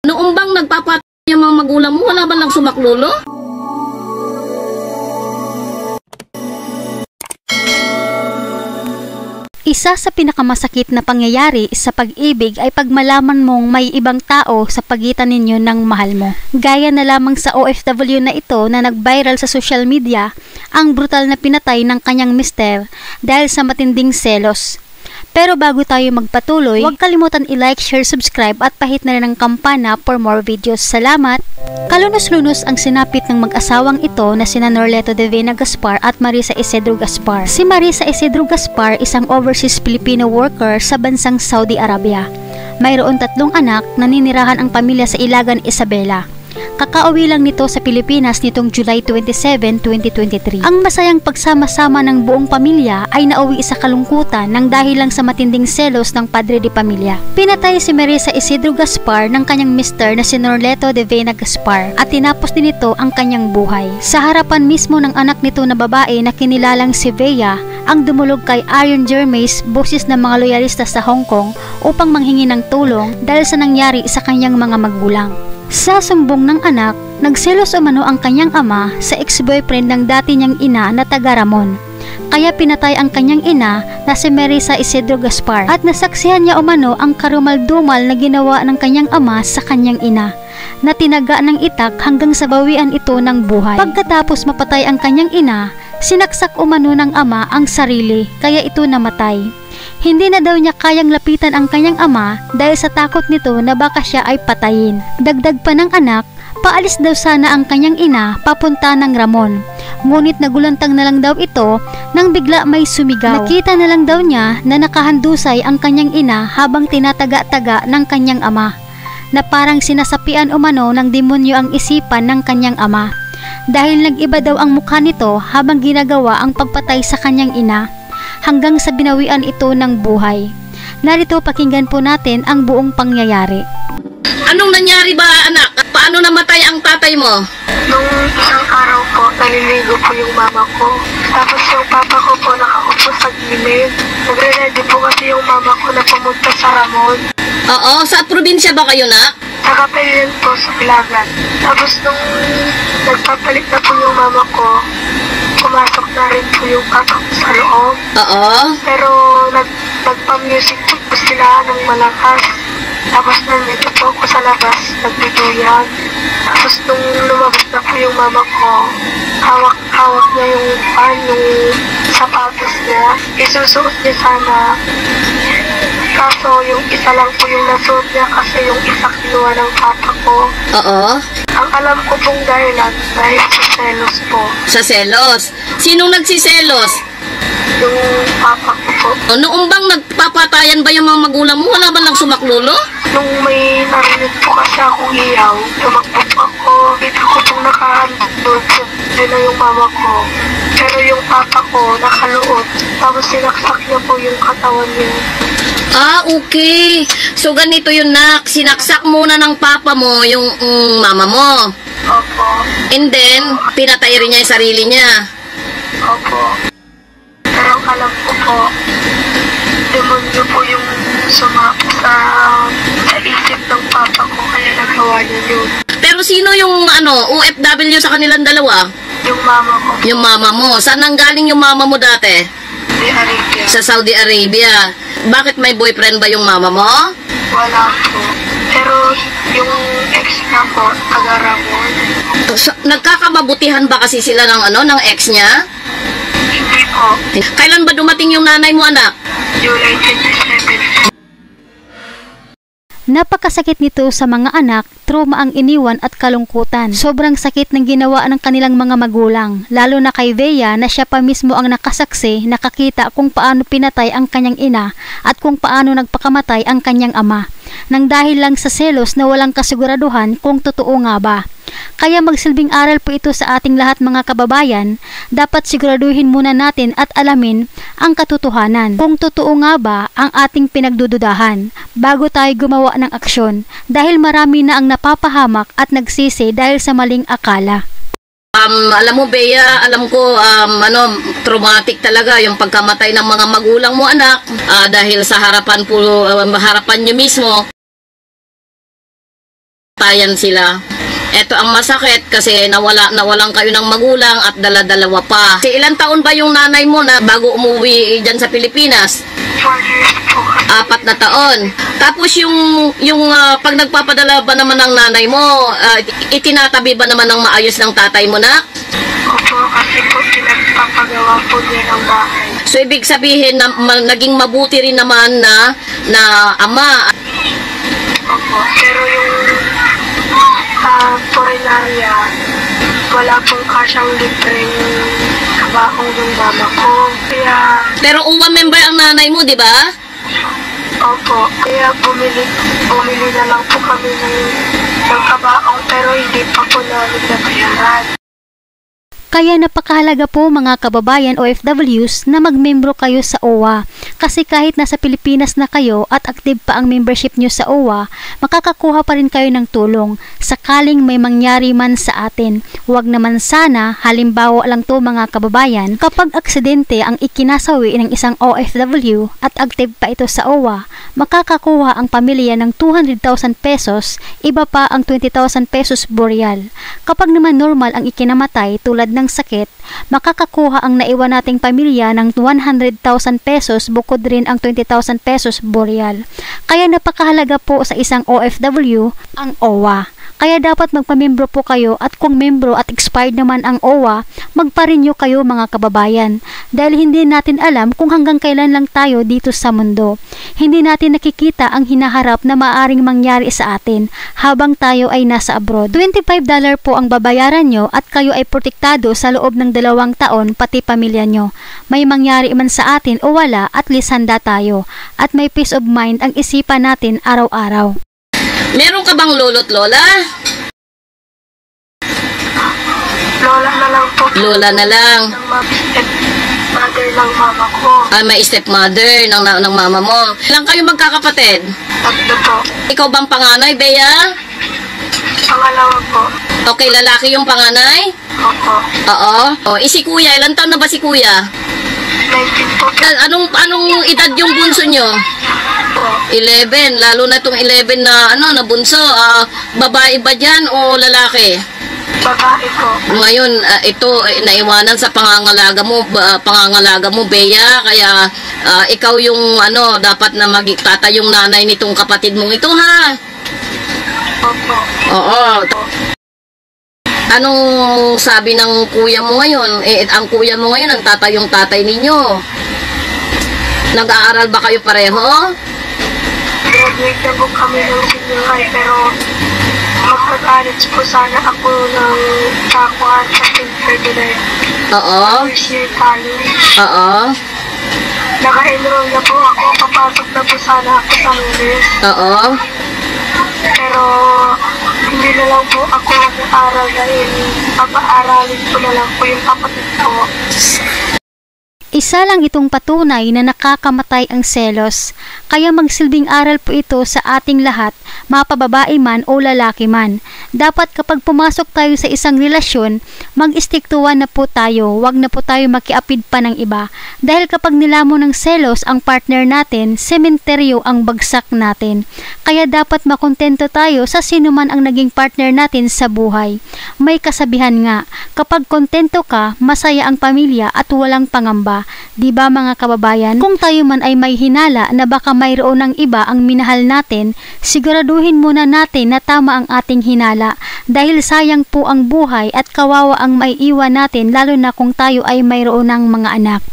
Noong bang nagpapatay yung mga magulang mo, wala ba lang sumaklulo? Isa sa pinakamasakit na pangyayari sa pag-ibig ay pagmalaman mong may ibang tao sa pagitan ninyo ng mahal mo. Gaya na lamang sa OFW na ito na nag-viral sa social media, ang brutal na pinatay ng kanyang mister dahil sa matinding selos. Pero bago tayo magpatuloy, huwag kalimutan i-like, share, subscribe at pahit na rin ang kampana for more videos. Salamat! Kalunos-lunos ang sinapit ng mag-asawang ito na sina Norleto de Vena Gaspar at Marisa Isidro Gaspar. Si Marisa Isidro Gaspar isang overseas Filipino worker sa bansang Saudi Arabia. Mayroon 3 anak na naninirahan ang pamilya sa Ilagan, Isabela. Kakauwi lang nito sa Pilipinas nitong July 27, 2023. Ang masayang pagsama-sama ng buong pamilya ay nauwi sa kalungkutan ng dahil lang sa matinding selos ng padre de pamilya. Pinatay si Marisa Isidro Gaspar ng kanyang mister na si Norleto de Vena Gaspar at tinapos din ito ang kanyang buhay. Sa harapan mismo ng anak nito na babae na kinilalang si Bea, ang dumulog kay Arion Germais, boses ng mga loyalista sa Hong Kong upang manghingi ng tulong dahil sa nangyari sa kanyang mga magulang. Sa sumbong ng anak, nagselos umano ang kanyang ama sa ex-boyfriend ng dati niyang ina na taga Ramon. Kaya pinatay ang kanyang ina na si Marisa Isidro Gaspar at nasaksihan niya umano ang karumal-dumal na ginawa ng kanyang ama sa kanyang ina na tinaga ng itak hanggang sa bawian ito ng buhay. Pagkatapos mapatay ang kanyang ina, sinaksak umano ng ama ang sarili kaya ito namatay. Hindi na daw niya kayang lapitan ang kanyang ama dahil sa takot nito na baka siya ay patayin. Dagdag pa ng anak, paalis daw sana ang kanyang ina papunta ng Ramon. Ngunit nagulantang na lang daw ito nang bigla may sumigaw. Nakita na lang daw niya na nakahandusay ang kanyang ina habang tinataga-taga ng kanyang ama, na parang sinasapian umano ng demonyo ang isipan ng kanyang ama. Dahil nag-iba daw ang mukha nito habang ginagawa ang pagpatay sa kanyang ina, hanggang sa binawian ito ng buhay. Narito pakinggan po natin ang buong pangyayari. Anong nangyari ba, anak? Paano namatay ang tatay mo? Nung isang araw po, naliligo po yung mama ko. Tapos yung papa ko po nakaupo sa gilid. Nagre-ready po kasi yung mama ko na pumunta sa Ramon. Oo, sa probinsya ba kayo, nak? Sa Kapelian po, sa Ilagan. Tapos nung nagpapalit na po yung mama ko, pumasok na rin po yung papa ko sa loob. Oo. Pero nagpa-music po sila ng malakas. Tapos nandito po ako sa labas, nagbiduyan. Tapos nung lumabas na po yung mama ko, hawak niya yung yung sapatos niya. Isusuot niya sana. Kaso yung isa lang po yung nasuot niya kasi yung isa kinuha ng papa ko. Oo. Ang alam ko pong dahilan dahil sa selos po. Sa selos? Sinong nagsiselos? Yung papa ko po. Noong bang nagpapatayan ba yung mga magulang mo? Wala ba lang sumaklulo? Nung may narinig po kasi akong iyaw, tumakbo po ako. Dito ko pong nakahandog doon. Doon na yung mama ko. Pero yung papa ko nakaluot. Tapos sinaksak niya po yung katawan niya. Ah, okay. So ganito yun, nak. Sinaksak muna ng papa mo yung mama mo. Opo. And then, pinatay rin niya yung sarili niya. Opo. Pero ang alam ko po, demonyo po yung sumapit sa isip ng papa ko, kaya nagawa niya yun. Pero sino yung OFW sa kanilang dalawa? Yung mama ko. Yung mama mo. Saan nanggaling yung mama mo dati? Saudi Arabia. Sa Saudi Arabia. Bakit may boyfriend ba yung mama mo? Wala po. Pero yung ex na po, taga Ramon. Nagkakamabutihan ba kasi sila ng ex niya? Hindi po. Kailan ba dumating yung nanay mo, anak? July 27. Napakasakit nito sa mga anak, trauma ang iniwan at kalungkutan. Sobrang sakit ng ginawa ng kanilang mga magulang, lalo na kay Bea na siya pa mismo ang nakasaksi, nakakita kung paano pinatay ang kanyang ina at kung paano nagpakamatay ang kanyang ama, nang dahil lang sa selos na walang kasiguraduhan kung totoo nga ba. Kaya magsilbing aral po ito sa ating lahat mga kababayan, dapat siguraduhin muna natin at alamin ang katotohanan. Kung totoo nga ba ang ating pinagdududahan bago tayo gumawa ng aksyon, dahil marami na ang napapahamak at nagsisi dahil sa maling akala. Alam mo, Bea, alam ko, traumatic talaga yung pagkamatay ng mga magulang mo, anak, dahil sa harapan niyo mismo. tayan sila. Ito ang masakit kasi nawalan kayo ng magulang at dala-dalawa pa. Si ilang taon ba yung nanay mo na bago umuwi dyan sa Pilipinas? 4 years po kasi. 4 na taon. Tapos pag nagpapadala ba naman ng nanay mo, itinatabi ba naman ng maayos ng tatay mo na? Opo, kasi po pinagpapagawa po niya ng bahay. So ibig sabihin na naging mabuti rin naman na ama. Opo, pero yung Porinaria, wala pong kasyang libreng kabaong ng mama ko. Kaya, Pero UWA member ang nanay mo, di ba? opo, kaya bumili na lang po kami ng kabaong pero hindi pa po namin nabayaran. Kaya napakahalaga po mga kababayan OFWs na magmembro kayo sa OWA. Kasi kahit nasa Pilipinas na kayo at active pa ang membership nyo sa OWA, makakakuha pa rin kayo ng tulong sakaling may mangyari man sa atin. Huwag naman sana, halimbawa lang to mga kababayan, kapag aksidente ang ikinasawi ng isang OFW at active pa ito sa OWA, makakakuha ang pamilya ng 200,000 pesos, iba pa ang 20,000 pesos burial. Kapag naman normal ang ikinamatay tulad ng sakit, makakakuha ang naiwan nating pamilya ng 100,000 pesos bukod rin ang 20,000 pesos burial. Kaya napakahalaga po sa isang OFW ang OWA. Kaya dapat magpamembro po kayo at kung membro at expired naman ang OWA, magpa-renew kayo mga kababayan. Dahil hindi natin alam kung hanggang kailan lang tayo dito sa mundo. Hindi natin nakikita ang hinaharap na maaring mangyari sa atin habang tayo ay nasa abroad. $25 po ang babayaran nyo at kayo ay protektado sa loob ng 2 taon pati pamilya nyo. May mangyari man sa atin o wala, at least handa tayo. At may peace of mind ang isipan natin araw-araw. Meron ka bang lolo't lola? Lola na lang po. Lola na lang. Mother ng mama ko. May stepmother ng mama mo. Ilang kayo magkakapatid? 3 po. Ikaw bang panganay, Bea? Pangalawa po. Okay, lalaki yung panganay? Opo. Oo. Si kuya, ilang taon na ba si kuya? 19 po. Anong edad yung bunso nyo? 11, lalo na itong 11 na na bunso, babae ba dyan o lalaki? Babae po. Ngayon, ito naiwanan sa pangangalaga mo, Bea, kaya ikaw yung dapat na magtatay yung nanay nitong kapatid mong ito, ha? Opo. Oo. Anong sabi ng kuya mo ngayon? Ang kuya mo ngayon, ang tatay ninyo. Nag-aaral ba kayo pareho? Graduate na po kami ng senior high pero magka-college po sana ako ng kakuhan sa St. Ferdinand. Oo. First year college. Oo. Naka-enroll na po ako. Papasok na po sana ako sa Lunes. Oo. Pero hindi na lang po ako mag-aaral dahil papaaralin ko na lang po yung kapatid ko. Isa lang itong patunay na nakakamatay ang selos, kaya magsilbing aral po ito sa ating lahat, mapababae man o lalaki man. Dapat kapag pumasok tayo sa isang relasyon, mag-stick to one na po tayo, wag na po tayo makiapid pa ng iba. Dahil kapag nilamon ng selos ang partner natin, sementeryo ang bagsak natin. Kaya dapat makontento tayo sa sino man ang naging partner natin sa buhay. May kasabihan nga, kapag kontento ka, masaya ang pamilya at walang pangamba. Diba mga kababayan? Kung tayo man ay may hinala na baka mayroon ng iba ang minahal natin, siguraduhin muna natin na tama ang ating hinala dahil sayang po ang buhay at kawawa ang maiiwan natin lalo na kung tayo ay mayroon ng mga anak.